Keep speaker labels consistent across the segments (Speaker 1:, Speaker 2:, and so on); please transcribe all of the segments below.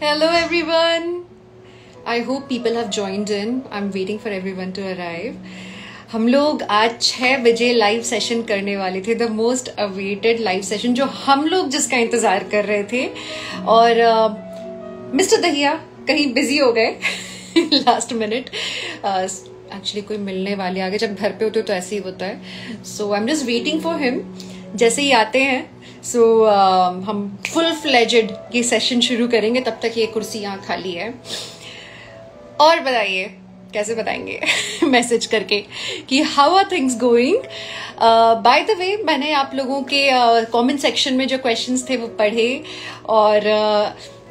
Speaker 1: Hello everyone. I hope people have joined in. I'm waiting for everyone to arrive. हम लोग आज 6 बजे live session करने वाले थे, the most awaited live session जो हम लोग जिसका इंतजार कर रहे थे, और मिस्टर दहिया कहीं बिजी हो गए लास्ट मिनट. एक्चुअली कोई मिलने वाले आगे, जब घर पे होते तो ऐसे ही होता है. So I am just waiting for him. जैसे ही आते हैं सो हम फुल फ्लेजेड ये सेशन शुरू करेंगे. तब तक ये कुर्सी यहाँ खाली है. और बताइए कैसे बताएंगे मैसेज करके कि how are things going. By the way, मैंने आप लोगों के कमेंट सेक्शन में जो क्वेश्चंस थे वो पढ़े, और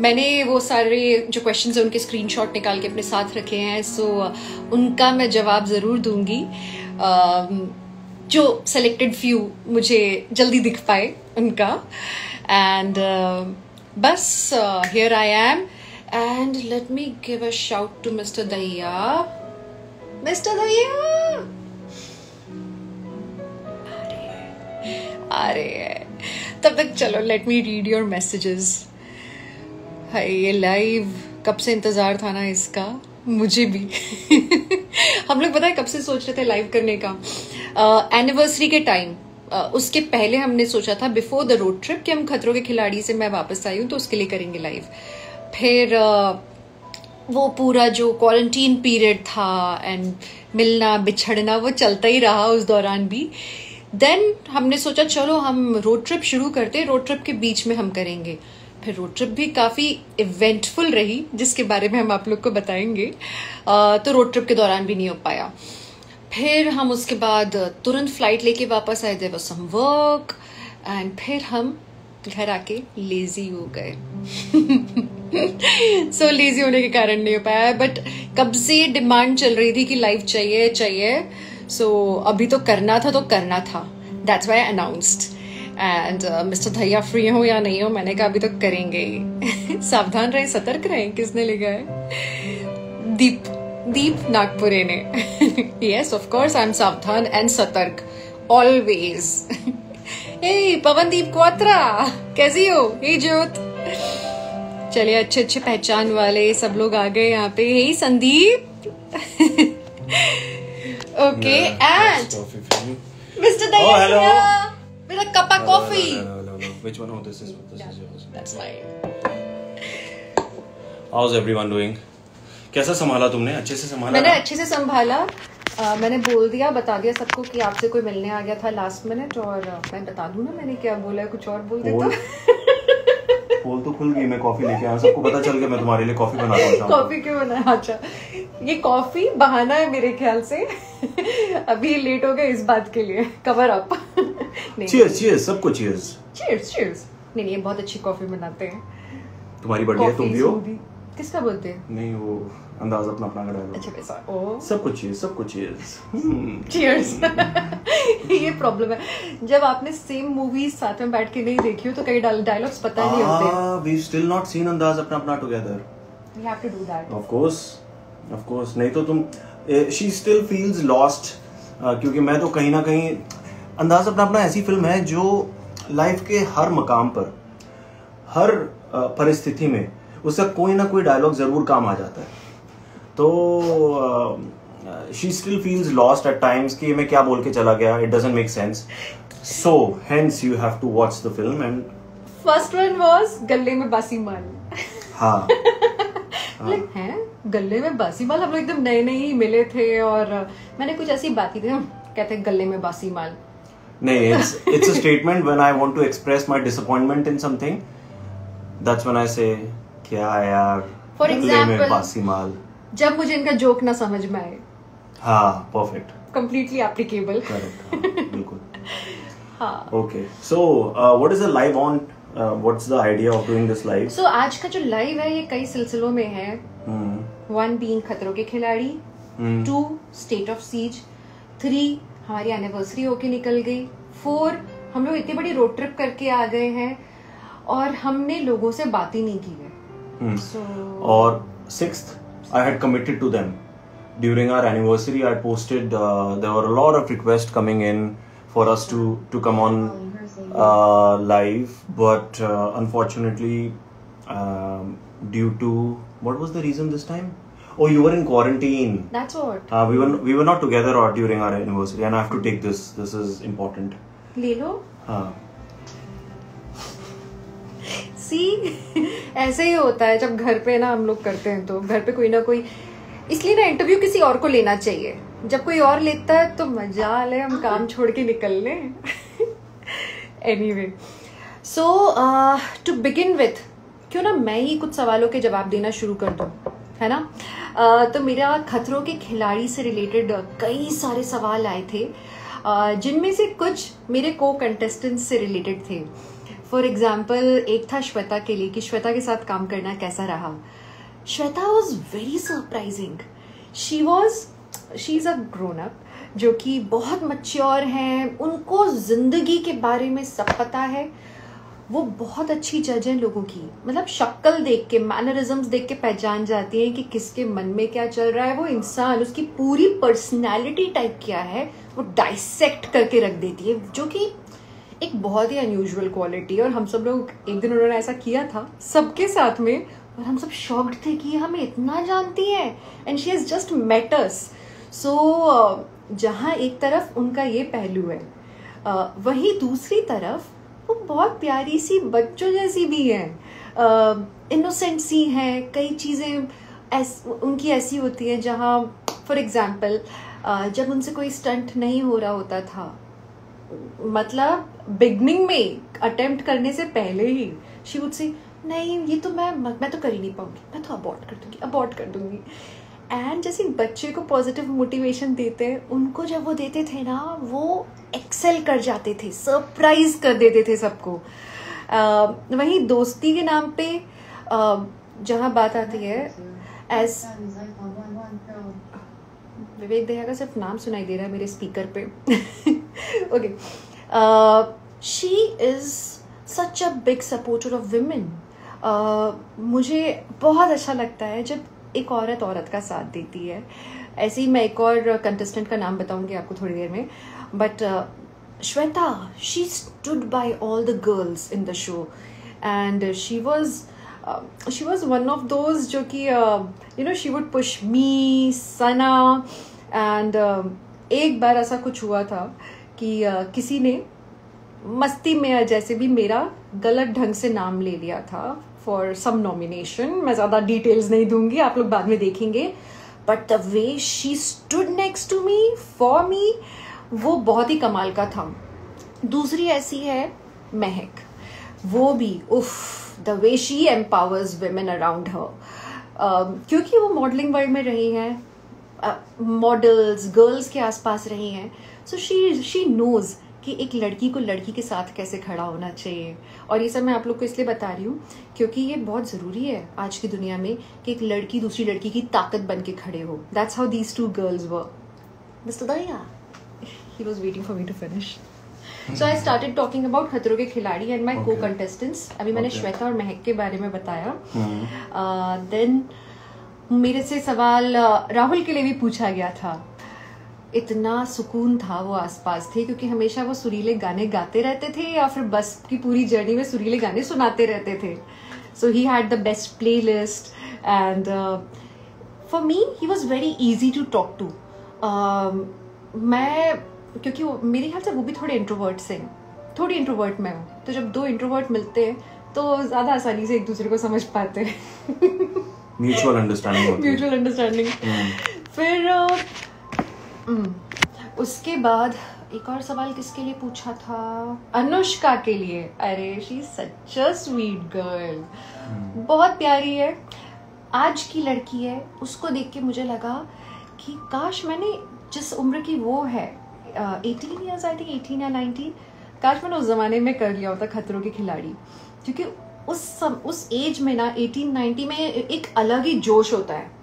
Speaker 1: मैंने वो सारे जो क्वेश्चंस हैं उनके स्क्रीनशॉट निकाल के अपने साथ रखे हैं. सो उनका मैं जवाब जरूर दूंगी. जो सेलेक्टेड फ्यू मुझे जल्दी दिख पाए उनका. एंड बस here I am. And let me give a shout to Mr. Dahiya. Mr. Dahiya! आ रहे हैं. तब तक चलो let me read your messages. हाय, ये लाइव कब से इंतजार था ना इसका, मुझे भी. हम लोग पता है कब से सोच रहे थे लाइव करने का. एनिवर्सरी के टाइम, उसके पहले हमने सोचा था बिफोर द रोड ट्रिप कि हम खतरों के खिलाड़ी से मैं वापस आई हूँ तो उसके लिए करेंगे लाइव. फिर वो पूरा जो क्वारंटीन पीरियड था एंड मिलना बिछड़ना वो चलता ही रहा उस दौरान भी. देन हमने सोचा चलो हम रोड ट्रिप शुरू करते, रोड ट्रिप के बीच में हम करेंगे. फिर रोड ट्रिप भी काफ़ी इवेंटफुल रही जिसके बारे में हम आप लोग को बताएंगे. तो रोड ट्रिप के दौरान भी नहीं हो पाया. फिर हम उसके बाद तुरंत फ्लाइट लेके वापस आए, there was some work, and फिर हम घर आके लेजी हो गए. सो लेजी होने के कारण नहीं हो पाया. बट कब से डिमांड चल रही थी कि लाइव चाहिए चाहिए. सो अभी तो करना था तो करना था. That's why I announced. And mister Dahiya free हो या नहीं हो, मैंने कहा अभी तो करेंगे ही. सावधान रहें, सतर्क रहें. किसने लिखा है? दीप नागपुरे ने. Yes of course I am सावधान एंड सतर्क ऑलवेज. हे पवनदीप क्वात्रा, कैसी हो? हे ज्योत. चलिए, अच्छे अच्छे पहचान वाले सब लोग आ गए यहाँ पे. Hey Sandeep. Okay, and mister Dahiya with a cup of coffee.
Speaker 2: No. Which one? Oh, this is yours.
Speaker 1: That's mine.
Speaker 2: How's everyone doing? कैसा संभाला तुमने? अच्छे से संभाला?
Speaker 1: मैंने अच्छे से संभाला. मैंने बोल दिया, बता दिया सबको कि आपसे कोई मिलने आ गया था लास्ट मिनट. और मैं बता दूं ना मैंने क्या बोला है, कुछ और बोल देता.
Speaker 2: पोल तो खुल गई. मैं कॉफी लेके आया, सबको पता चल गया मैं तुम्हारे लिए कॉफी बना रहा हूँ.
Speaker 1: कॉफी क्यों बनाया? अच्छा, ये कॉफी बहाना है मेरे ख्याल से. अभी लेट हो गए इस बात के लिए. Cover up.
Speaker 2: चीयर्स सबको चीयर्स.
Speaker 1: चीयर्स. नहीं, ये बहुत अच्छी कॉफी बनाते हैं.
Speaker 2: तुम्हारी बढ़िया, तुम भी हो.
Speaker 1: किसका बोलते हैं?
Speaker 2: नहीं, वो अंदाज अपना का डायलॉग.
Speaker 1: अच्छा वैसा. ओ,
Speaker 2: सबको चीयर्स.
Speaker 1: चीयर्स. ये प्रॉब्लम है, जब आपने सेम मूवीज साथ में बैठ के नहीं देखी हो तो कई डायलॉग्स पता नहीं होते.
Speaker 2: वी स्टिल नॉट सीन अंदाज अपना together.
Speaker 1: We have to do that.
Speaker 2: Of course. नहीं तो तुम, शी स्टिल फील्स लॉस्ट. क्योंकि मैं तो कहीं ना कहीं, अंदाज अपना ऐसी फिल्म है जो लाइफ के हर मकाम पर, हर परिस्थिति में उसका कोई ना कोई डायलॉग जरूर काम आ जाता है. तो she still feels lost at times कि मैं क्या बोल के चला गया, it doesn't make sense. So hence you have to watch the film. And
Speaker 1: first one was गले में बासी माल.
Speaker 2: हाँ.
Speaker 1: लाइक हैं गले में बासी माल. हम लोग एकदम नए ही मिले थे और मैंने कुछ ऐसी बात की थी, हम कहते गले में बासी माल.
Speaker 2: नहीं, it's a statement when I want to express my disappointment in something. That's when I say, क्या यार,
Speaker 1: For
Speaker 2: गले में
Speaker 1: example,
Speaker 2: बासी माल.
Speaker 1: जब मुझे इनका जोक ना समझ में आए.
Speaker 2: हाँ, perfect.
Speaker 1: Completely applicable.
Speaker 2: Correct. हाँ, बिल्कुल.
Speaker 1: हाँ.
Speaker 2: Okay. So, what is the live on? What's the idea of doing this live?
Speaker 1: So, आज का जो लाइव है ये कई सिलसिलों में है. 1 being खतरों के खिलाड़ी, 2 स्टेट ऑफ सीज, 3 हमारी एनिवर्सरी होके निकल गई, 4 हम लोग इतनी बड़ी रोड ट्रिप करके आ गए हैं और हमने लोगों से बात ही नहीं की है.
Speaker 2: और 6th, I had committed to them. During our anniversary, I posted, there were a lot of requests coming in for us to come on live, but unfortunately due to, what was the reason this time? Oh, you were in quarantine.
Speaker 1: That's what.
Speaker 2: We were not together or during our anniversary, and I have to take this. This is important.
Speaker 1: ले लो. हाँ. See, ऐसे ही होता है जब घर पे ना हम लोग करते हैं, तो घर पे कोई ना कोई, इसलिए ना इंटरव्यू किसी और को लेना चाहिए. जब कोई और लेता है तो मजाल है, हम काम छोड़ के निकल लें. Anyway, so to begin with, क्यों ना मैं ही कुछ सवालों के जवाब देना शुरू कर दूं, है ना. तो मेरा खतरों के खिलाड़ी से रिलेटेड कई सारे सवाल आए थे, जिनमें से कुछ मेरे को कंटेस्टेंट्स से रिलेटेड थे. फॉर एग्जाम्पल, एक था श्वेता के लिए कि श्वेता के साथ काम करना कैसा रहा. Shweta was very surprising. She is a grown up जो कि बहुत मैच्योर हैं, उनको जिंदगी के बारे में सब पता है. वो बहुत अच्छी जज हैं लोगों की, मतलब शक्ल देख के, मैनरिज्म्स देख के पहचान जाती हैं कि किसके मन में क्या चल रहा है. वो इंसान, उसकी पूरी पर्सनालिटी टाइप क्या है, वो डाइसेक्ट करके रख देती है, जो कि एक बहुत ही अनयूजुअल क्वालिटी है. और हम सब लोग, एक दिन उन्होंने ऐसा किया था सबके साथ में, और हम सब शॉक्ड थे कि हमें इतना जानती है, and she has just met us. So जहाँ एक तरफ उनका ये पहलू है, वहीं दूसरी तरफ वो बहुत प्यारी सी बच्चों जैसी भी हैं, इनोसेंट सी हैं. कई चीज़ें उनकी ऐसी होती हैं जहाँ, फॉर एग्जाम्पल, जब उनसे कोई स्टंट नहीं हो रहा होता था, मतलब बिगनिंग में अटेम्प्ट करने से पहले ही शी वुड से, नहीं ये तो मैं तो कर ही नहीं पाऊंगी, मैं तो अबॉर्ट कर दूंगी. एंड जैसे बच्चे को पॉजिटिव मोटिवेशन देते हैं, उनको जब वो देते थे ना, वो एक्सेल कर जाते थे, सरप्राइज कर देते थे सबको. वहीं दोस्ती के नाम पे जहाँ बात आती है, एज विवेक दहिया का सिर्फ नाम सुनाई दे रहा है मेरे स्पीकर पे. Okay, she is such a big supporter of women. मुझे बहुत अच्छा लगता है जब एक औरत का साथ देती है. ऐसे ही मैं एक और कंटेस्टेंट का नाम बताऊंगी आपको थोड़ी देर में, but Shweta, she stood by all the girls in the show, and she was one of those जो कि you know, she would push me, Sana. And एक बार ऐसा कुछ हुआ था कि किसी ने मस्ती में जैसे भी मेरा गलत ढंग से नाम ले लिया था फॉर सम नॉमिनेशन. मैं ज़्यादा डिटेल्स नहीं दूंगी, आप लोग बाद में देखेंगे. But the way she stood next to me, for me, वो बहुत ही कमाल का था. दूसरी ऐसी है महक. वो भी उफ, the way she empowers women around her, क्योंकि वो मॉडलिंग वर्ल्ड में रही हैं, मॉडल्स, गर्ल्स के आसपास रही हैं. सो शी नोज कि एक लड़की को लड़की के साथ कैसे खड़ा होना चाहिए. और ये सब मैं आप लोग को इसलिए बता रही हूँ क्योंकि ये बहुत ज़रूरी है आज की दुनिया में कि एक लड़की दूसरी लड़की की ताकत बन के खड़े हो. That's how these two girls were. Mister Dahiya, he was waiting for me to finish. So I started talking about खतरों के खिलाड़ी एंड माई को कंटेस्टेंट्स. अभी मैंने श्वेता और महक के बारे में बताया. देन मेरे से सवाल राहुल के लिए भी पूछा गया था. इतना सुकून था वो आसपास थे, क्योंकि हमेशा वो सुरीले गाने गाते रहते थे या फिर बस की पूरी जर्नी में सुरीले गाने सुनाते रहते थे. So he had the best playlist, and for me he was very easy to talk to. मैं, क्योंकि मेरे ख्याल से वो भी थोड़े इंट्रोवर्ट्स हैं, थोड़ी इंट्रोवर्ट मैं हूँ, तो जब दो इंट्रोवर्ट मिलते हैं तो ज़्यादा आसानी से एक दूसरे को समझ पाते हैं.
Speaker 2: Mutual understanding.
Speaker 1: फिर उसके बाद एक और सवाल किसके लिए पूछा था? अनुष्का के लिए. अरे she is such a sweet girl, बहुत प्यारी है, आज की लड़की है. उसको देख के मुझे लगा कि काश मैंने जिस उम्र की वो है, 18 ईयर्स, आई थिंक 18 या 19, काश मैंने उस जमाने में कर लिया होता खतरों के खिलाड़ी. क्योंकि उस एज में ना, 18-19 में एक अलग ही जोश होता है.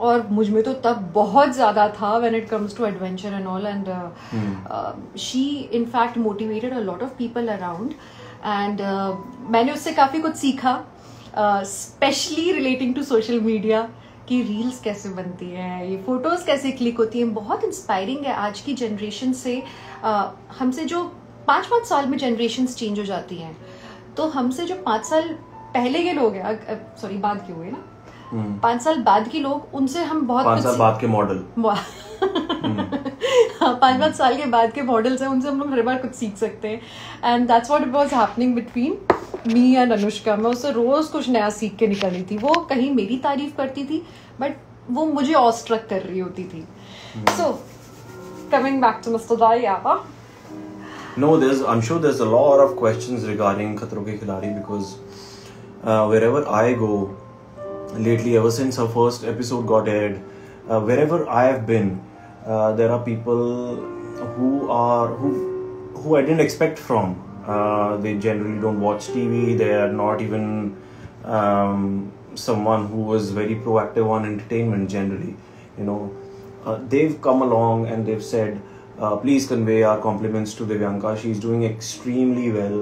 Speaker 1: और मुझ में तो तब बहुत ज्यादा था when it comes to adventure and all. And she in fact motivated a lot of people around, and मैंने उससे काफी कुछ सीखा, specially relating to social media, कि रील्स कैसे बनती है, ये फोटोज कैसे क्लिक होती हैं. बहुत इंस्पायरिंग है आज की जनरेशन से. हमसे जो 5-5 साल में जनरेशंस चेंज हो जाती हैं, तो हमसे जो 5 साल पहले के लोग हैं, सॉरी बाद के हुए ना, 5 साल बाद के लोग, उनसे हम बहुत
Speaker 2: 5 साल बाद के मॉडल
Speaker 1: 5 साल के बाद के मॉडल्स हैं, उनसे हम लोग हर बार कुछ सीख सकते हैं. And that's what was happening between me and Anushka. मैं उससे रोज कुछ नया सीख के निकल रही थी. वो कहीं मेरी तारीफ करती थी बट वो मुझे ऑस्ट्रक कर रही होती थी. So coming back to mister Dahiya.
Speaker 2: No, I'm sure there's a lot of questions regarding Khatron Ke Khiladi because wherever I go lately, ever since her first episode got aired, wherever I have been, there are people who I didn't expect from. They generally don't watch TV. They are not even someone who was very proactive on entertainment generally. You know, they've come along and they've said, please convey our compliments to Divyanka. She's doing extremely well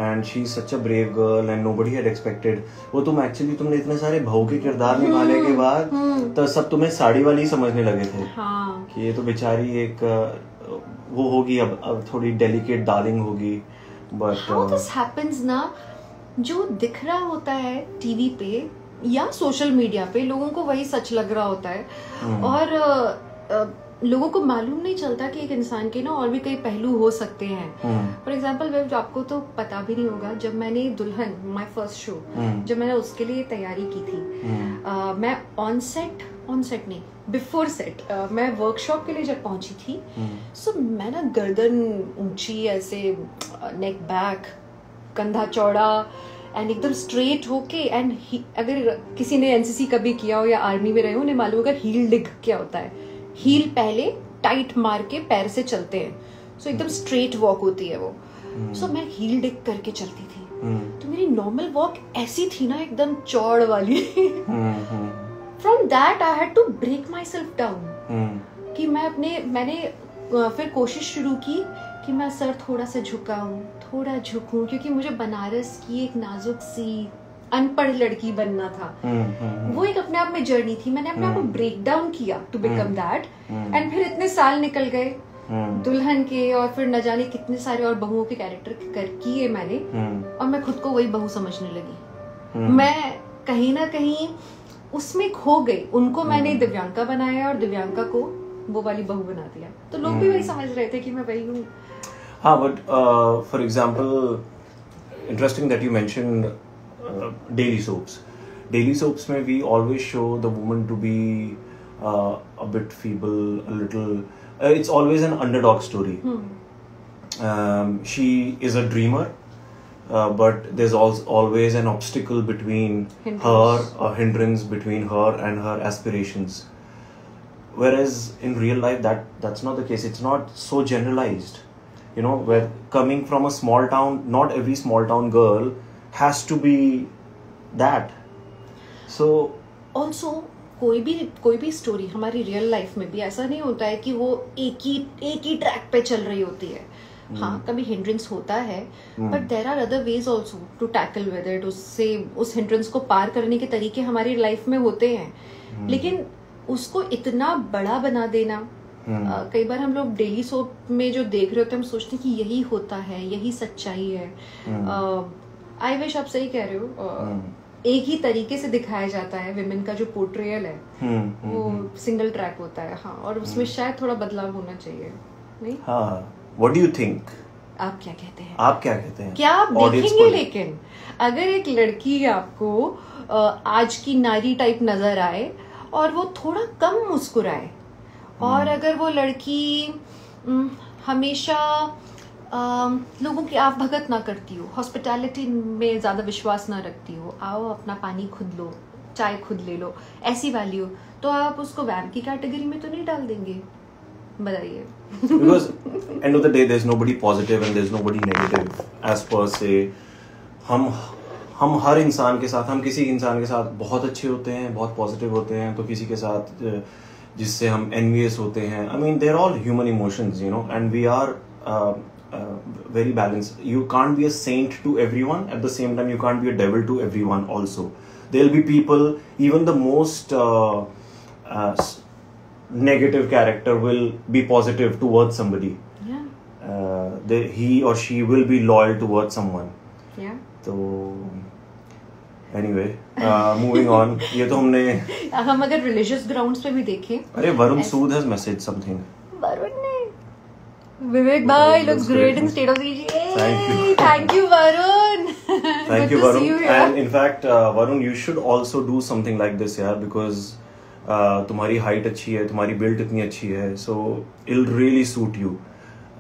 Speaker 2: and she's such a brave girl and nobody had expected. वो तुमने इतने सारे बहू के किरदार निभाने के बाद तो सब तुम्हें साड़ी वाली समझने लगे थे. हाँ. कि ये तो बेचारी एक वो होगी, अब थोड़ी डेलिकेट डार्लिंग होगी. But
Speaker 1: how this happens ना, जो दिख रहा होता है टीवी पे या सोशल मीडिया पे, लोगों को वही सच लग रहा होता है. और लोगों को मालूम नहीं चलता कि एक इंसान के ना और भी कई पहलू हो सकते हैं. फॉर एग्जाम्पल, आपको तो पता भी नहीं होगा, जब मैंने दुल्हन, माय फर्स्ट शो, जब मैंने उसके लिए तैयारी की थी, मैं ऑन सेट नहीं, बिफोर सेट मैं वर्कशॉप के लिए जब पहुंची थी, सो मैं ना गर्दन ऊंची ऐसे, नेक बैक, कंधा चौड़ा एंड एकदम स्ट्रेट होके. एंड अगर किसी ने एनसीसी कभी किया हो या आर्मी में रहे हो, उन्हें मालूम होगा हील डिग क्या होता है. हील पहले टाइट मार के पैर से चलते हैं, सो एकदम स्ट्रेट वॉक होती है वो. सो मैं हील डिग करके चलती थी, तो मेरी नॉर्मल वॉक ऐसी थी ना, एकदम चौड़ वाली. From that I had to break myself down कि मैंने फिर कोशिश शुरू की कि मैं सर थोड़ा सा झुकूं, क्योंकि मुझे बनारस की एक नाजुक सी अनपढ़ लड़की बनना था. वो एक अपने आप में जर्नी थी. मैंने अपने आप को ब्रेक डाउन किया टू बिकम दैट. एंड फिर इतने साल निकल गए दुल्हन के, और फिर न जाने कितने सारे और बहुओं के कैरेक्टर किए मैंने, और मैं खुद को वही बहू समझने लगी. मैं कहीं ना कहीं उसमें खो गई. उनको मैंने दिव्यांका बनाया और दिव्यांका को वो वाली बहू बना दिया, तो लोग भी वही समझ रहे थे कि मैं वही हूँ.
Speaker 2: हाँ, but for example, interesting that you mentioned daily soaps में we always show the woman to be a bit feeble, a little, it's always an underdog story. She is a dreamer, but there's always an obstacle between a hindrance between her and her aspirations. Whereas in real life that's not the case. It's not so generalized, you know, where coming from a small town, not every small town girl has to be that. So
Speaker 1: also कोई भी story हमारी real life में भी ऐसा नहीं होता है कि वो एक ही ट्रैक पे चल रही होती है. हाँ, कभी हिंड्रेंस होता है, but there are other ways also to tackle with it. उस हिंड्रेंस को पार करने के तरीके हमारी लाइफ में होते हैं, लेकिन उसको इतना बड़ा बना देना, कई बार हम लोग डेली सोप में जो देख रहे होते हैं, हम सोचते हैं कि यही होता है, यही सच्चाई है. आई विश आप सही कह रहे हो. एक ही तरीके से दिखाया जाता है विमेन का जो पोर्ट्रेयल है, वो सिंगल ट्रैक होता है. हाँ, और उसमें शायद थोड़ा बदलाव होना चाहिए. नहीं?
Speaker 2: हाँ. What do you think?
Speaker 1: आप क्या कहते हैं? क्या आप देखेंगे? लेकिन अगर एक लड़की आपको आज की नारी टाइप नजर आए और वो थोड़ा कम मुस्कुराए, और अगर वो लड़की हमेशा लोगों की आप भगत ना करती हो, हॉस्पिटैलिटी में ज्यादा विश्वास ना रखती हो, आओ अपना पानी खुद लो, चाय खुद ले लो, ऐसी वाली हो, तो आप उसको वैम की कैटेगरी में तो नहीं डाल देंगे? बताइए.
Speaker 2: Because end of the day there's nobody positive and there's nobody negative as per se. हम हर इंसान के साथ, हम किसी इंसान के साथ बहुत अच्छे होते हैं, बहुत पॉजिटिव होते हैं, तो किसी के साथ जिससे हम envious होते हैं. I mean they're all human emotions, you know, and we are very balanced. You can't be a saint to everyone. At the same time, you can't be a devil to everyone also. There'll be people, even the most negative character will be positive towards somebody. Yeah. He or she will be loyal towards someone.
Speaker 1: Yeah.
Speaker 2: So Anyway, moving on. ये तो हमने
Speaker 1: हम अगर religious grounds पे भी देखें,
Speaker 2: अरे वरुण सूद has messaged something.
Speaker 1: Varun ने विवेक भाई looks great in state of CG. Thank you Varun.
Speaker 2: Thank you Varun. And in fact Varun, you should also do something like this यार, because तुम्हारी height अच्छी है, तुम्हारी build इतनी अच्छी है, so it'll really suit you.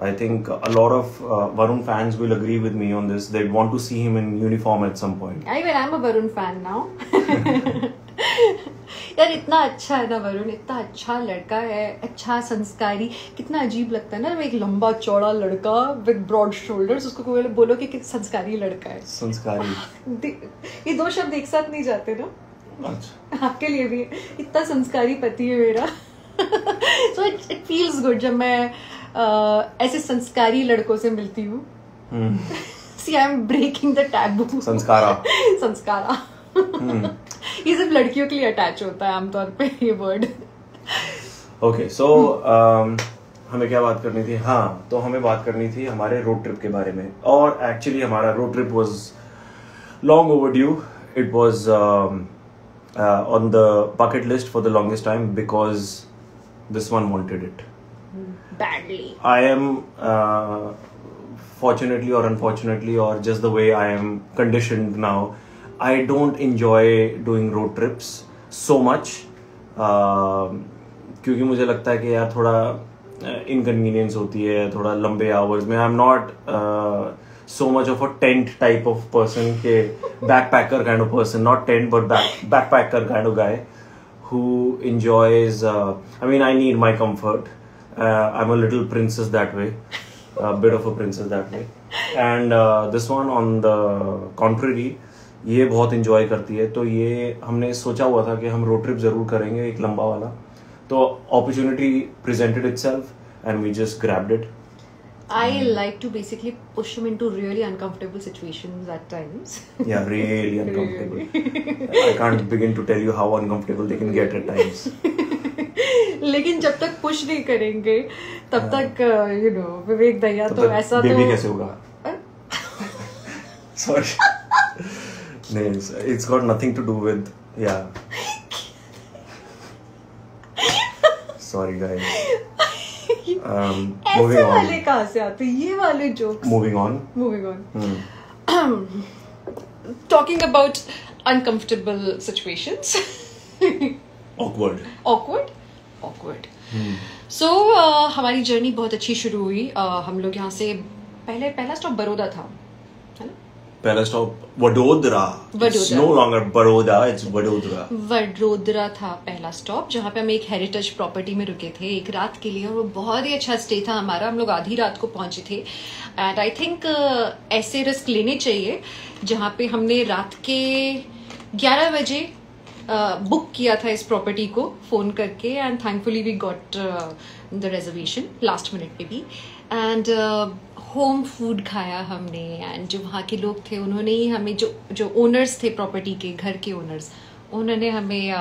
Speaker 2: I think a lot of Varun fans will agree with me on this. They'd want to see him in uniform at some point.
Speaker 1: Even I'm a Varun fan now. यार इतना अच्छा है ना वरुण, इतना अच्छा लड़का है, अच्छा संस्कारी. कितना अजीब लगता है ना एक लंबा चौड़ा लड़का विद ब्रॉड शोल्डर्स, उसको कोई बोलो कि संस्कारी लड़का है. संस्कारी, ये दो शब्द एक साथ नहीं जाते ना. अच्छा, आपके लिए भी इतना संस्कारी पति है मेरा. So it feels good जब मैं ऐसे संस्कारी लड़कों से मिलती हूँ. See, I'm breaking the taboo. संस्कारा. ये सिर्फ लड़कियों के लिए अटैच होता है आमतौर पे ये वर्ड.
Speaker 2: ओके, सो हमें क्या बात करनी थी? हाँ, तो हमें बात करनी थी हमारे रोड ट्रिप के बारे में. और एक्चुअली हमारा road trip was long overdue. It was on the bucket list for the longest time because this one wanted it
Speaker 1: badly.
Speaker 2: I am fortunately or unfortunately or just the way I am conditioned now, I don't enjoy doing road trips so much क्योंकि मुझे लगता है कि यार थोड़ा inconvenience होती है, थोड़ा लंबे hours में. I'm not so much of a tent type of person के backpacker kind of person, not tent but backpacker kind of guy who enjoys I mean I need my comfort. I'm a little princess that way, a bit of a princess that way. And this one on the contrary, ये बहुत enjoy करती है. तो ये हमने सोचा हुआ था कि हम road trip जरूर करेंगे, एक लंबा वाला. तो opportunity presented itself and we just grabbed it.
Speaker 1: I like to basically push him into really uncomfortable situations at times.
Speaker 2: Yeah, really uncomfortable. I can't begin to tell you how uncomfortable they can get at times.
Speaker 1: लेकिन जब तक push नहीं करेंगे तब तक you know विवेक भैया तो ऐसा तो
Speaker 2: बेबी कैसे होगा? Sorry. नहीं, it's got nothing to do with sorry guys.
Speaker 1: ऐसे वाले कहाँ से आते ये वाले jokes?
Speaker 2: Moving on.
Speaker 1: Talking about uncomfortable situations. Awkward. So हमारी जर्नी बहुत अच्छी शुरू हुई. हम लोग यहाँ से पहला स्टॉप बड़ौदा था, है ना?
Speaker 2: पहला stop Vadodara. It's no longer Baroda, it's Vadodara.
Speaker 1: Vadodara था पहला स्टॉप, जहाँ पे हम एक हेरिटेज प्रॉपर्टी में रुके थे एक रात के लिए. और वो बहुत ही अच्छा स्टे था हमारा. हम लोग आधी रात को पहुंचे थे. एंड आई थिंक ऐसे रिस्क लेने चाहिए जहाँ पे हमने रात के 11 बजे बुक किया था इस प्रॉपर्टी को फोन करके. And thankfully we got the reservation last minute पे भी. एंड होम फूड खाया हमने. एंड जो वहाँ के लोग थे उन्होंने ही हमें जो ओनर्स थे प्रॉपर्टी के, घर के ओनर्स, उन्होंने हमें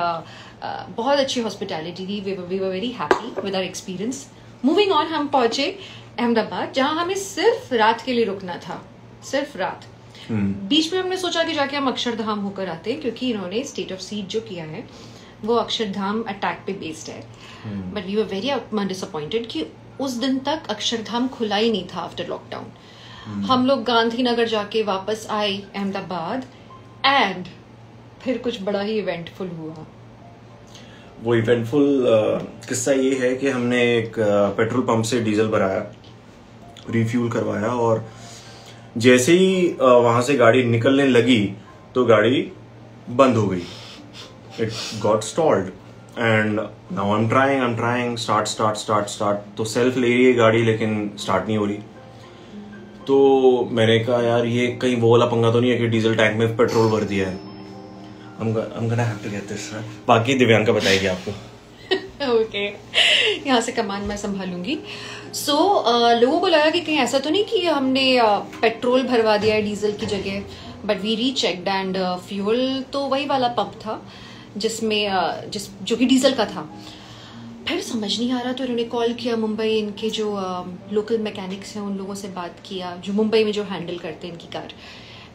Speaker 1: बहुत अच्छी हॉस्पिटैलिटी दी. We were very happy with our experience. Moving on, हम पहुंचे अहमदाबाद जहाँ हमें सिर्फ रात के लिए रुकना था, सिर्फ रात. बीच में हमने सोचा कि जाके हम अक्षरधाम होकर आते हैं क्योंकि इन्होंने स्टेट ऑफ सीज जो किया है वो अक्षरधाम अटैक पे बेस्ड है. But we were very disappointed कि उस दिन तक अक्षरधाम खुला ही नहीं था आफ्टर लॉकडाउन. हम लोग गांधीनगर जाके वापस आए अहमदाबाद एंड फिर कुछ बड़ा ही इवेंटफुल हुआ.
Speaker 2: वो इवेंटफुल किस्सा ये है कि हमने एक पेट्रोल पंप से डीजल भराया, रिफ्यूल करवाया और जैसे ही वहां से गाड़ी निकलने लगी तो गाड़ी बंद हो गई. It got stalled and now I am trying start. तो सेल्फ ले रही है गाड़ी लेकिन स्टार्ट नहीं हो रही. तो मैंने कहा यार ये कहीं वो वाला पंगा तो नहीं है कि डीजल टैंक में पेट्रोल भर दिया है. I'm gonna have to get this. बाकी दिव्यांका बताएगी आपको.
Speaker 1: ओके, यहाँ से कमान मैं संभालूंगी. सो लोगों को लगा कि कहीं ऐसा तो नहीं कि हमने पेट्रोल भरवा दिया है डीजल की जगह. बट वी रीचेक्ड एंड फ्यूल तो वही वाला पंप था जिसमें जो कि डीजल का था. फिर समझ नहीं आ रहा तो इन्होंने कॉल किया मुंबई. इनके जो लोकल मैकेनिक्स हैं उन लोगों से बात किया जो मुंबई में जो हैंडल करते हैं इनकी कार.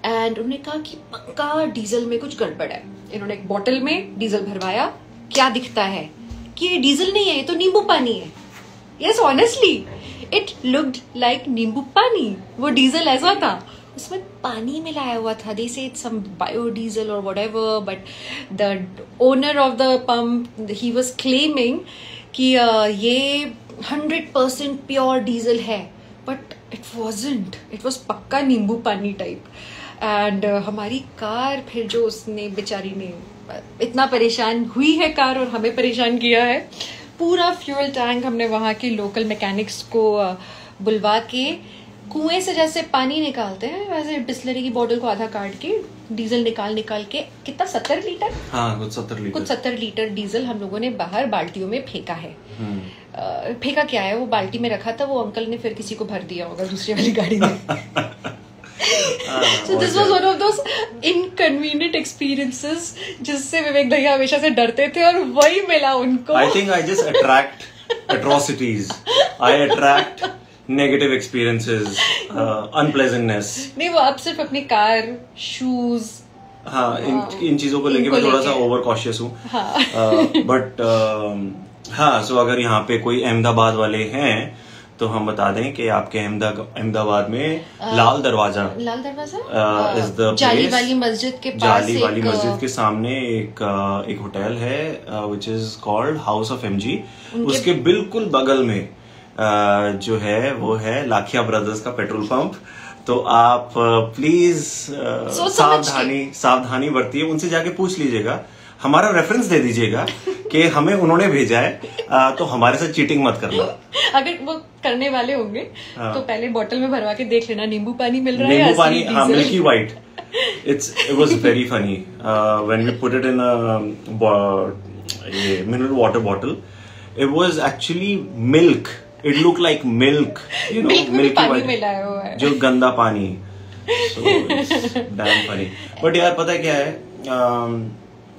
Speaker 1: एंड उन्होंने कहा कि पक्का डीजल में कुछ गड़बड़ है। इन्होंने एक बॉटल में डीजल भरवाया, क्या दिखता है कि ये डीजल नहीं है, ये तो नींबू पानी है। Yes, honestly it looked like नींबू पानी। वो डीजल ऐसा था, उसमें पानी मिलाया हुआ था। दे से इट्स सम बायोडीजल और whatever, but the owner of the pump he was claiming कि ये 100% प्योर डीजल है, but it wasn't, it was पक्का नींबू पानी टाइप। एंड हमारी कार फिर जो उसने बेचारी ने इतना परेशान हुई है कार और हमें परेशान किया है, पूरा फ्यूल टैंक हमने वहाँ के लोकल मैकेनिक्स को बुलवा के कुएं से जैसे पानी निकालते हैं वैसे बिस्लरी की बोतल को आधा काट के डीजल निकाल के कितना 70 लीटर,
Speaker 2: हाँ कुछ 70
Speaker 1: लीटर डीजल हम लोगों ने बाहर बाल्टियों में फेंका है। फेंका क्या है, वो बाल्टी में रखा था, वो अंकल ने फिर किसी को भर दिया होगा दूसरी वाली गाड़ी में। So this was one of those inconvenient experiences जिससे विवेक भैया हमेशा से डरते थे और वही मिला उनको।
Speaker 2: I think I just attract atrocities. I attract negative experiences, unpleasantness.
Speaker 1: नहीं, वो अब सिर्फ अपनी कार, शूज,
Speaker 2: हाँ इन चीजों को लेके मैं थोड़ा सा ओवर कॉशियस हूँ। बट हाँ, सो अगर यहाँ पे कोई अहमदाबाद वाले हैं तो हम बता दें कि आपके अहमदाबाद में लाल दरवाजा इज द
Speaker 1: जाली वाली मस्जिद के पास,
Speaker 2: जाली वाली मस्जिद के सामने एक होटल है which is called house of MG. उसके बिल्कुल बगल में जो है वो है लाखिया ब्रदर्स का पेट्रोल पंप। तो आप प्लीज सावधानी बरतिए, उनसे जाके पूछ लीजिएगा, हमारा रेफरेंस दे दीजिएगा कि हमें उन्होंने भेजा है, तो हमारे साथ चीटिंग मत करना।
Speaker 1: अगर वो करने वाले होंगे तो पहले बोतल में भरवा के देख लेना नींबू पानी मिल रहा है,
Speaker 2: नींबू पानी, हाँ milky white. it was very funny when we put it in a mineral water bottle. It was actually milk. It looked like milk, you know, milky white, जो गंदा पानी। So it's damn funny. But यार पता है क्या है?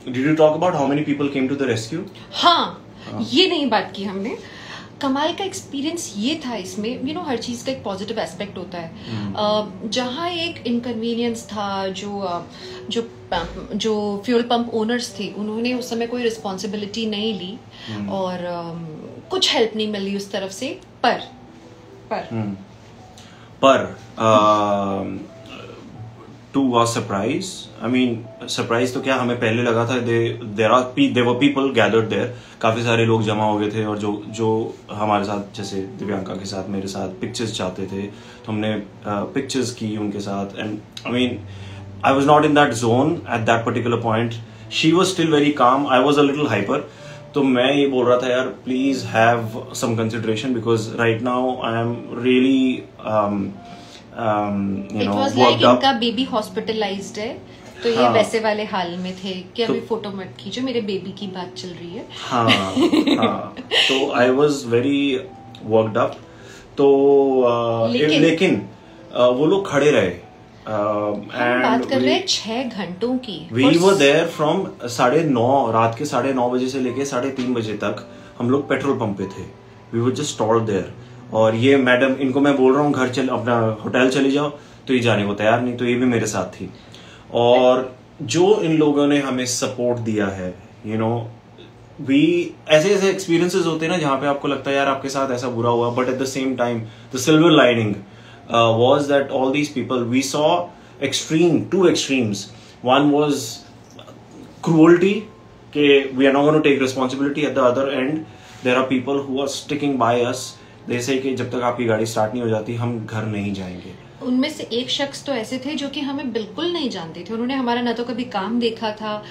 Speaker 2: Did you talk about how many people came to the rescue?
Speaker 1: हाँ, ये नहीं बात की हमने। कमाल का एक्सपीरियंस ये था इसमें, यू नो, हर चीज का एक पॉजिटिव एस्पेक्ट होता है। जहाँ एक इनकन्वीनियंस था, जो फ्यूल पंप ओनर्स थे उन्होंने उस समय कोई रिस्पॉन्सिबिलिटी नहीं ली और कुछ हेल्प नहीं मिली उस तरफ से। पर to was surprise. I mean surprise तो क्या, हमें पहले लगा था there were people gathered there, काफी सारे लोग जमा हो गए थे और जो हमारे साथ, जैसे दिव्यांका के साथ, मेरे साथ पिक्चर्स चाहते थे, तो हमने पिक्चर्स की उनके साथ। And I mean I was not in that zone at that particular point. She was still very calm, I was a little hyper. तो मैं ये बोल रहा था यार please have some consideration because right now I am really It was like इनका baby hospitalized है, तो ये वैसे वाले हाल में थे कि अभी फोटो मत खींचो, मेरे बेबी की बात चल रही है।
Speaker 2: हाँ, तो I was very worked up. तो लेकिन वो लोग खड़े रहे।
Speaker 1: बात कर रहे हैं 6 घंटों की।
Speaker 2: वी वर देयर फ्रॉम 9:30 रात के 9:30 बजे से लेके 3:30 बजे तक हम लोग पेट्रोल पंप पे थे। We were just stalled there. और ये मैडम, इनको मैं बोल रहा हूँ घर अपना होटल चली जाओ, तो ये जाने को तैयार नहीं, तो ये भी मेरे साथ थी। और जो इन लोगों ने हमें सपोर्ट दिया है, यू नो, ऐसे एक्सपीरियंसेस होते हैं ना जहाँ पे आपको लगता है यार आपके साथ ऐसा बुरा हुआ, but at the same time the silver lining was that all these people, we saw two extremes. One was cruelty, we are not going to take responsibility. At the other end there are people who are sticking by us. They say कि जब तक आपकी गाड़ी start नहीं हो जाती हम घर नहीं जाएंगे।
Speaker 1: उनमें से एक शख्स तो ऐसे थे जो कि हमें बिल्कुल नहीं जानते थे। उन्होंने हमारा ना तो कभी काम देखा था,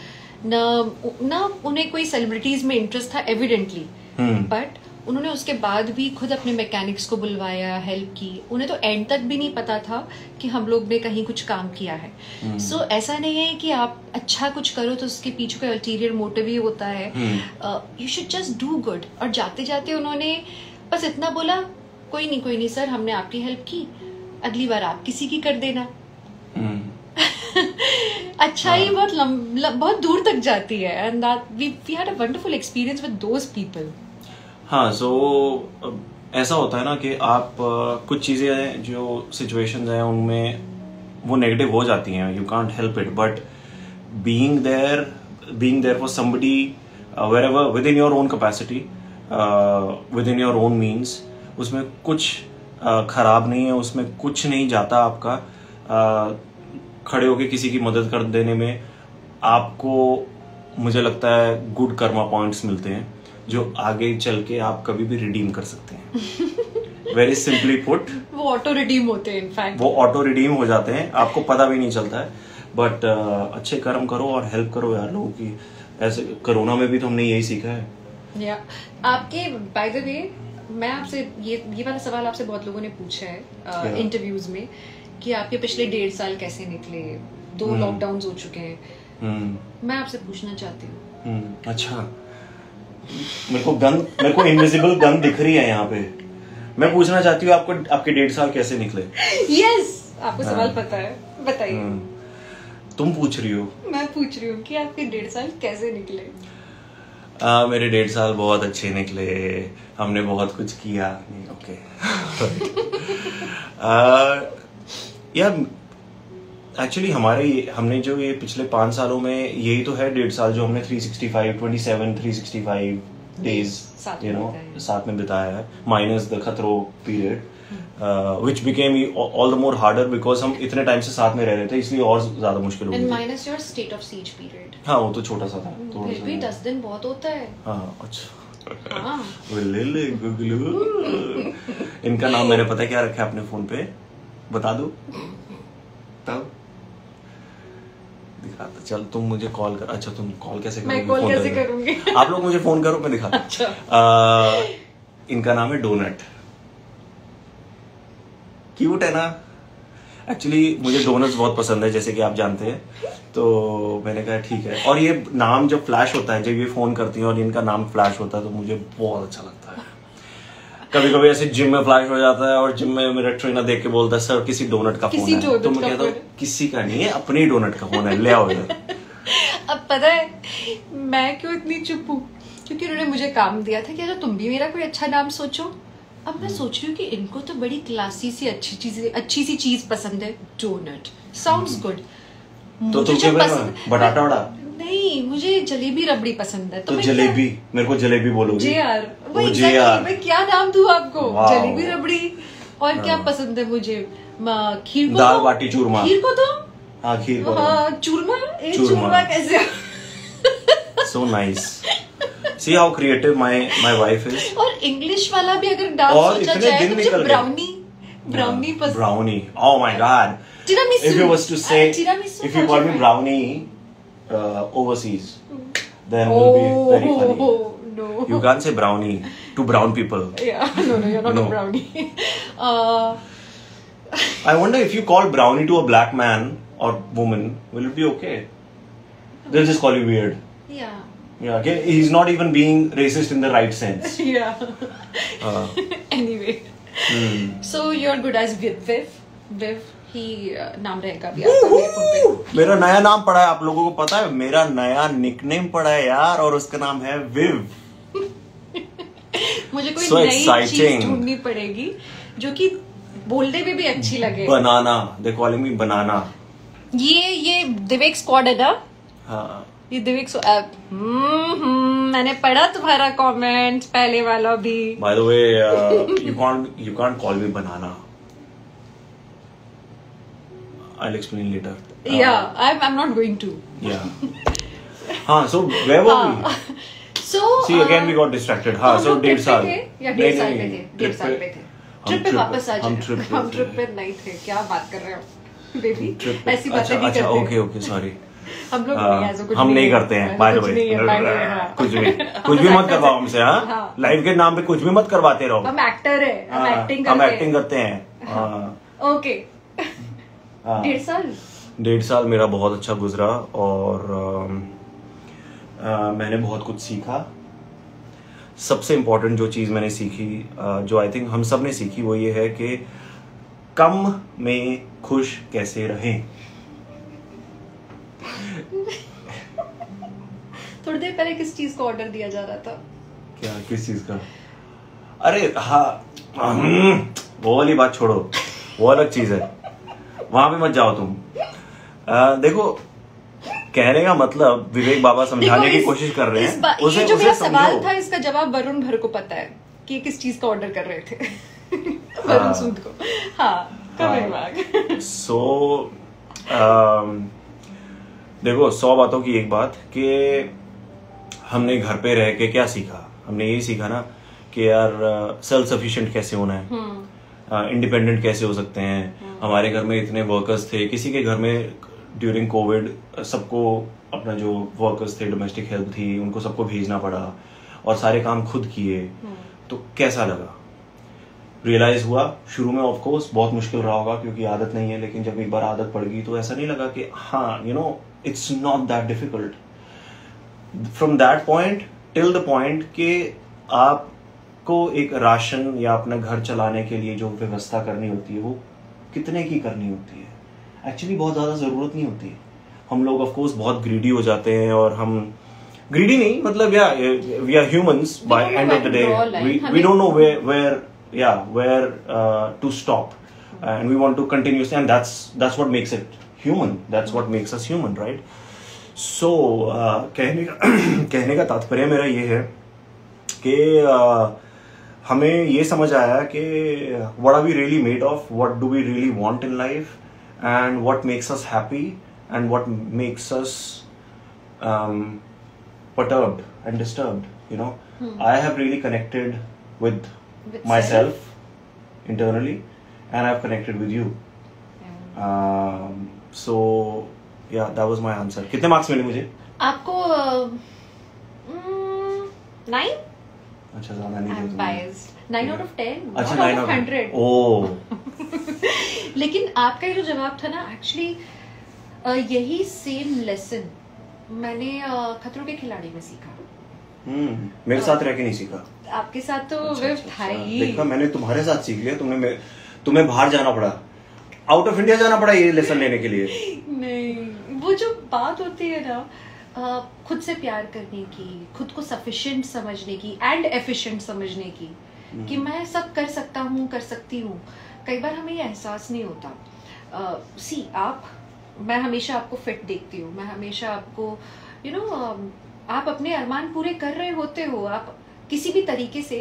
Speaker 1: ना उन्हें कोई सेलिब्रिटीज में इंटरेस्ट था एविडेंटली, बट उन्होंने उसके बाद भी खुद अपने मैकेनिक्स को बुलवाया, हेल्प की। उन्हें तो एंड तक भी नहीं पता था कि हम लोग ने कहीं कुछ काम किया है। सो ऐसा नहीं है कि आप अच्छा कुछ करो तो उसके पीछे कोई अल्टीरियर मोटिव ही होता है। You should just do good. और जाते जाते उन्होंने बस इतना बोला, कोई नहीं सर, हमने आपकी हेल्प की, अगली बार आप किसी की कर देना। अच्छा ही बहुत दूर तक जाती है। And we had a wonderful experience with those people.
Speaker 2: हाँ, सो ऐसा होता है ना कि आप कुछ चीजें हैं, जो सिचुएशंस हैं, उनमें वो नेगेटिव हो जाती हैं, you can't help it, but being there for somebody wherever within your own capacity, within your own means, उसमें कुछ खराब नहीं है, उसमें कुछ नहीं जाता आपका। खड़े होके किसी की मदद कर देने में आपको, मुझे लगता है, गुड कर्मा पॉइंट्स मिलते हैं जो आगे चल के आप कभी भी रिडीम कर सकते हैं। वेरी सिंपली पुट,
Speaker 1: वो ऑटो रिडीम होते हैं, इनफैक्ट
Speaker 2: वो ऑटो रिडीम हो जाते हैं, आपको पता भी नहीं चलता है। बट अच्छे कर्म करो और हेल्प करो यार लोगों की। ऐसे कोरोना में भी तो हमने यही सीखा है।
Speaker 1: या आपके, बाय द वे, मैं आपसे ये वाला सवाल आपसे बहुत लोगों ने पूछा है इंटरव्यूज में कि आपके पिछले 1.5 साल कैसे निकले, 2 लॉकडाउन हो चुके हैं। मैं आपसे पूछना चाहती हूँ।
Speaker 2: अच्छा, मेरे को इनविजिबल गन दिख रही है यहाँ पे। मैं पूछना चाहती हूँ आपको, आपके 1.5 साल कैसे निकले?
Speaker 1: यस, आपको सवाल पता है, बताइए।
Speaker 2: तुम पूछ रही हो?
Speaker 1: मैं पूछ रही हूँ कि आपके 1.5 साल कैसे निकले?
Speaker 2: मेरे 1.5 साल बहुत अच्छे निकले, हमने बहुत कुछ किया। ओके यार, एक्चुअली हमने जो ये पिछले 5 सालों में, यही तो है 1.5 साल जो हमने 365 डेज साथ में बिताया है, माइनस द खतरो period, which became all the more harder because हम इतने टाइम से साथ में रह रहे थे, इसलिए और ज्यादा मुश्किल हो गई।
Speaker 1: And minus your state of siege period.
Speaker 2: हाँ, वो तो छोटा सा था।
Speaker 1: फिर भी 10 दिन बहुत होता है।
Speaker 2: हाँ, अच्छा। हाँ। इनका नाम मैंने पता है क्या रखा है अपने फोन पे, बता दो तब दिखाता। चल तुम मुझे कॉल कर। अच्छा, तुम कॉल कैसे करोगे?
Speaker 1: मैं कॉल कैसे करूंगी?
Speaker 2: आप लोग मुझे फोन करो, मैं दिखाता।
Speaker 1: अच्छा।
Speaker 2: इनका नाम है डोनट। क्यूट है ना? एक्चुअली मुझे डोनट्स बहुत पसंद है, जैसे कि आप जानते हैं, तो मैंने कहा ठीक है। और ये नाम जब फ्लैश होता है, जब ये फोन करती हैं और इनका नाम फ्लैश होता है, तो मुझे बहुत अच्छा लगता है। कभी कभी ऐसे जिम में फ्लैश हो जाता है और जिम में मेरा ट्रेनर देख के बोलता है, सर किसी डोनट का फोन है। तो मैं कहता हूँ किसी का नहीं है, अपने ही डोनट का फोन है, ले आओ इधर।
Speaker 1: अब पता है मैं क्यों इतनी चुप हूँ? क्योंकि उन्होंने मुझे काम दिया था कि अगर तुम भी मेरा कोई अच्छा नाम सोचो। अब मैं सोच रही हूँ कि इनको तो बड़ी क्लासी सी अच्छी सी चीज पसंद है, डोनट। Sounds good.
Speaker 2: तो तुम क्या बटाटा वड़ा?
Speaker 1: नहीं, मुझे जलेबी रबड़ी पसंद है।
Speaker 2: तो जलेबी, मेरे को जलेबी बोलोगी?
Speaker 1: जेआर, मैं क्या नाम दूँ आपको? जलेबी रबड़ी। और क्या पसंद है मुझे? खीर को,
Speaker 2: दाल बाटी चूरमा।
Speaker 1: खीर को तो
Speaker 2: हाँ, खीर को
Speaker 1: चूरमा कैसे?
Speaker 2: So nice. See how creative my wife is.
Speaker 1: और इंग्लिश वाला भी अगर नाम सोचा जाए तो मुझे ब्राउनी पसंद।
Speaker 2: Brownie, oh my god.
Speaker 1: Tiramisu.
Speaker 2: If you was to say,
Speaker 1: tiramisu
Speaker 2: if you call me brownie overseas, then will be very funny.
Speaker 1: No.
Speaker 2: You can't say brownie to brown people.
Speaker 1: Yeah, no, you're not a brownie.
Speaker 2: I wonder if you call brownie to a black man or woman, will it be okay? They'll just call you weird.
Speaker 1: Yeah.
Speaker 2: Yeah, okay. He's not even being racist in the right sense.
Speaker 1: Yeah. Anyway. So you're good as Viv. ही नाम रहेगा भी आपका मेरे phone पे।
Speaker 2: मेरा नया नाम पड़ा है, आप लोगों को पता है? मेरा नया निकनेम पड़ा है यार, और उसका नाम है विव।
Speaker 1: मुझे कोई नई चीज ढूंढनी पड़ेगी जो कि बोलने में भी अच्छी लगे।
Speaker 2: बनाना, दे कॉलिंग मी बनाना।
Speaker 1: ये दिवेक स्क्वाड है ना?
Speaker 2: हाँ,
Speaker 1: ये दिवेक मैंने पढ़ा तुम्हारा कमेंट, पहले वाला भी।
Speaker 2: Bye the way, you can't call me banana. I'll explain later.
Speaker 1: Yeah, I'm not going to.
Speaker 2: Yeah. हाँ, so where were we?
Speaker 1: So
Speaker 2: see again we got distracted. हाँ, so 1.5 साल।
Speaker 1: या 1.5 साल पे थे, 1.5 साल पे थे। ट्रिप पे वापस आ जाए। हम ट्रिप पे नहीं थे, क्या बात कर रहे हो बेबी? ऐसी बातें नहीं करते।
Speaker 2: अच्छा, ओके, सॉरी।
Speaker 1: हम लोग
Speaker 2: हम नहीं करते हैं, बाय द वे। कुछ भी मत करवाओ हमसे। हाँ, लाइफ के नाम पे कुछ भी मत करवाते रहो।
Speaker 1: हम एक्टर है,
Speaker 2: हम एक्टिंग करते हैं।
Speaker 1: ओके। 1.5
Speaker 2: साल मेरा बहुत अच्छा गुजरा, और मैंने बहुत कुछ सीखा। सबसे इम्पोर्टेंट जो चीज़ मैंने सीखी, जो आई थिंक हम सब ने सीखी, वो ये है कि कम में खुश कैसे रहें।
Speaker 1: थोड़ी देर पहले किस चीज को ऑर्डर दिया जा रहा था?
Speaker 2: क्या, किस चीज का? अरे हाँ, वो वाली बात छोड़ो, वो अलग चीज है। वहां पे मत जाओ तुम। देखो कहने का मतलब विवेक बाबा समझाने की कोशिश कर रहे हैं।
Speaker 1: ये जो मेरा सवाल था इसका जवाब वरुण भर को पता है कि किस चीज का ऑर्डर कर रहे थे। वरुण सूद को।
Speaker 2: सो देखो 100 बातों की एक बात कि हमने घर पे रह के क्या सीखा। हमने यही सीखा ना कि यार सेल्फ सफिशिएंट कैसे होना है, इंडिपेंडेंट कैसे हो सकते हैं। हमारे घर में इतने वर्कर्स थे, किसी के घर में ड्यूरिंग कोविड सबको अपना जो वर्कर्स थे, डोमेस्टिक हेल्प थी, उनको सबको भेजना पड़ा और सारे काम खुद किए। तो कैसा लगा, रियलाइज हुआ। शुरू में ऑफ कोर्स बहुत मुश्किल रहा होगा क्योंकि आदत नहीं है, लेकिन जब एक बार आदत पड़ गई तो ऐसा नहीं लगा कि हाँ it's not that difficult. From that point till the point कि आपको एक राशन या अपना घर चलाने के लिए जो व्यवस्था करनी होती है वो कितने की करनी होती है, एक्चुअली बहुत ज्यादा जरूरत नहीं होती है। हम लोग ऑफ कोर्स बहुत ग्रीडी हो जाते हैं, और हम ग्रीडी नहीं मतलब we are humans by end of the day, we don't know where to stop, and we want to continuously, and that's what makes it human, that's what makes us human, right? So कहने का तात्पर्य मेरा ये है कि हमें ये समझ आया कि what are we really made of, what do we really want in life, and what makes us happy and what makes us perturbed and disturbed, I have really connected with myself internally, and I've connected with you. So yeah, that was my answer. कितने marks मिले मुझे?
Speaker 1: आपको 9?
Speaker 2: अच्छा ज्यादा नहीं
Speaker 1: I'm biased. 9 out of 10.
Speaker 2: अच्छा
Speaker 1: 9 out of 100.
Speaker 2: ओह
Speaker 1: लेकिन आपका ये जो जवाब था ना, एक्चुअली यही सेम लेसन मैंने खतरों के खिलाड़ी में सीखा।
Speaker 2: मेरे साथ रह के नहीं सीखा।
Speaker 1: आपके साथ तो था ही।
Speaker 2: देखा, मैंने तुम्हारे साथ सीख लिया। तुम्हें बाहर जाना पड़ा, आउट ऑफ इंडिया जाना पड़ा ये लेसन लेने के लिए।
Speaker 1: नहीं, वो जो बात होती है ना खुद से प्यार करने की, खुद को सफिशिएंट समझने की एंड एफिशिएंट समझने की, कि मैं सब कर सकता हूँ, कर सकती हूँ। कई बार हमें ये एहसास नहीं होता। मैं हमेशा आपको फिट देखती हूँ, मैं हमेशा आपको आप अपने अरमान पूरे कर रहे होते हो, आप किसी भी तरीके से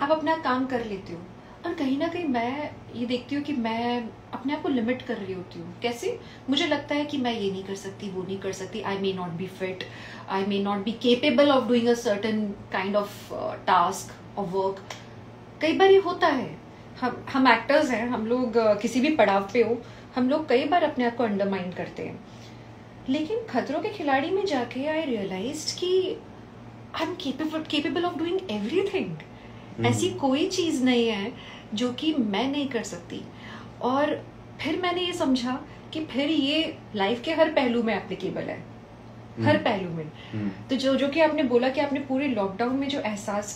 Speaker 1: आप अपना काम कर लेते हो, और कहीं ना कहीं मैं ये देखती हूँ कि मैं अपने आप को लिमिट कर रही होती हूँ। कैसे? मुझे लगता है कि मैं ये नहीं कर सकती, वो नहीं कर सकती, I may not be fit, I may not be capable of doing a certain kind of task और वर्क। कई बार ये होता है, हम एक्टर्स हैं, हम लोग किसी भी पड़ाव पे हो, हम लोग कई बार अपने आप को अंडरमाइन करते हैं। लेकिन खतरों के खिलाड़ी में जाके आई रियलाइज्ड कि I am capable of doing everything. ऐसी कोई चीज नहीं है जो कि मैं नहीं कर सकती। और फिर मैंने ये समझा कि फिर ये लाइफ के हर पहलू में एप्लीकेबल है, हर पहलू में। तो जो कि आपने बोला कि आपने पूरे लॉकडाउन में जो एहसास